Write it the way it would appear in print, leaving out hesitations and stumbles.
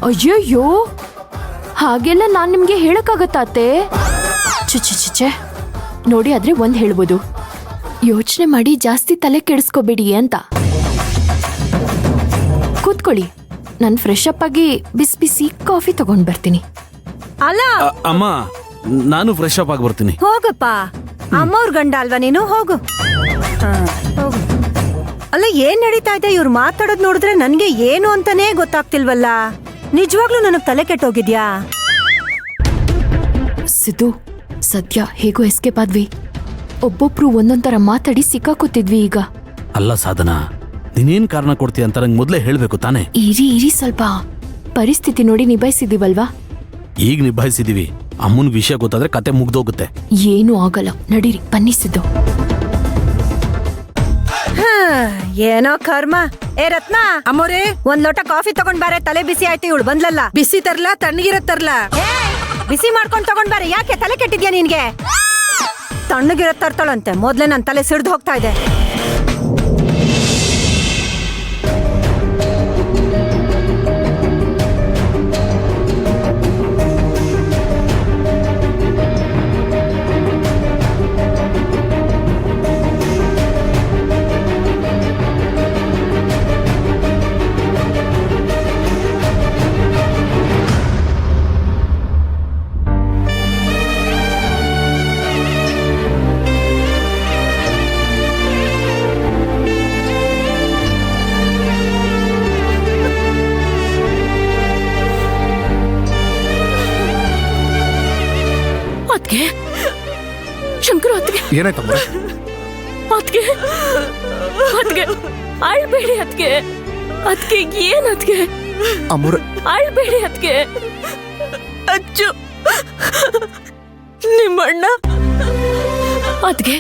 ಅಯ್ಯಯ್ಯೋ, ಹಾಗೆಲ್ಲ ನಾನ್ ನಿಮ್ಗೆ ಹೇಳಕ್ಕಾಗತ್ತಾತೆ? ಚುಚ್ಚೆ ನೋಡಿ, ಆದ್ರೆ ಒಂದ್ ಹೇಳ್ಬೋದು, ಯೋಚನೆ ಮಾಡಿ ಜಾಸ್ತಿ ತಲೆ ಕೆಡಿಸ್ಕೋಬೇಡಿ ಅಂತ. ಕೂತ್ಕೊಳ್ಳಿ, ನಾನು ಫ್ರೆಶ್ ಅಪ್ ಆಗಿ ಬಿಸಿ ಬಿಸಿ ಕಾಫಿ ತಗೊಂಡ್ ಬರ್ತೀನಿ. ಅಲ್ಲ ಅಮ್ಮ, ನಾನು ಫ್ರೆಶ್ ಅಪ್ ಆಗಿ ಬರ್ತೀನಿ. ಹೋಗಪ್ಪ, ಅಮ್ಮವ್ರ ಗಂಡ ಅಲ್ವಾ ನೀನು, ಹೋಗು. ಹೋಗು. ಅಲ್ಲ, ಏನ್ ನಡೀತಾ ಇದೆ? ಇವ್ರು ಮಾತಾಡೋದ್ ನೋಡಿದ್ರೆ ನನ್ಗೆ ಏನು ಅಂತಾನೇ ಗೊತ್ತಾಗ್ತಿಲ್ವಲ್ಲ. ನಿಜವಾಗ್ಲೂ ನನಗ್ ತಲೆ ಕೆಟ್ಟೋಗಿದ್ಯಾ? ಸಿದ್ದು, ಸದ್ಯ ಹೇಗೋ ಎಸ್ಕೇಪ್ ಆದ್ವಿ. ಒಬ್ಬೊಬ್ರು ಒಂದೊಂದರ ಮಾತಾಡಿ ಸಿಕ್ಕಾಕೋತಿದ್ವಿ ಈಗ. ಅಲ್ಲ ಸಾಧನಾ, ನೀನೇನ್ ಕಾರಣ ಕೊಡ್ತೀಯ ಅಂತ ನಂಗೆ ಮೊದಲೇ ಹೇಳ್ಬೇಕು ತಾನೆ. ಇರಿ ಸ್ವಲ್ಪ ಪರಿಸ್ಥಿತಿ ನೋಡಿ ನಿಭಾಯಿಸಿದೀವಲ್ವಾ. ಈಗ ನಿಭಾಯಿಸಿದೀವಿ. ಅಮ್ಮನ್ ವಿಷಯ ಗೊತ್ತಾದ್ರೆ ಕತೆ ಮುಗ್ದೋಗುತ್ತೆ. ಏನೂ ಆಗಲ್ಲ, ನಡೀರಿ ಬನ್ನಿ ಸಿದ್ದು. ಏನೋ ಕರ್ಮ. ಏ ರತ್ನ, ಅಮ್ಮೋರೇ, ಒಂದ್ ಲೋಟ ಕಾಫಿ ತಗೊಂಡ್ ಬಾರೆ, ತಲೆ ಬಿಸಿ ಆಯ್ತು. ಇವಳು ಬಂದ್ಲಲ್ಲ. ಬಿಸಿ ತರ್ಲಾ ತಣ್ಣಗಿರ ತರ್ಲಾ? ಬಿಸಿ ಮಾಡ್ಕೊಂಡ್ ತಗೊಂಡ್ ಬಾರೆ. ಯಾಕೆ ತಲೆ ಕೆಟ್ಟಿದ್ಯಾ ನಿನ್ಗೆ? ತಣ್ಣಗಿರ ತರ್ತಾಳಂತೆ. ಮೊದ್ಲೇ ನನ್ ತಲೆ ಸಿಡ್ದು ಹೋಗ್ತಾ ಇದೆ. ಅದ್ಗೆ ಶಂಕರ, ಅದ್ಗೆ ಏನಾಯ್ತಮ್ಮ? ಅದ್ಗೆ ಅದ್ಗೆ ಅಳ್ಬೇಡಿ ಅದ್ಗೆ. ಅದ್ಗೆ ಏನ್ ಅದ್ಗೆ? ಅಮ್ಮೋರೆ, ಅಳ್ಬೇಡಿ ಅದ್ಗೆ. ಅಚ್ಚು, ನಿಮ್ಮಣ್ಣ ಅದ್ಗೆ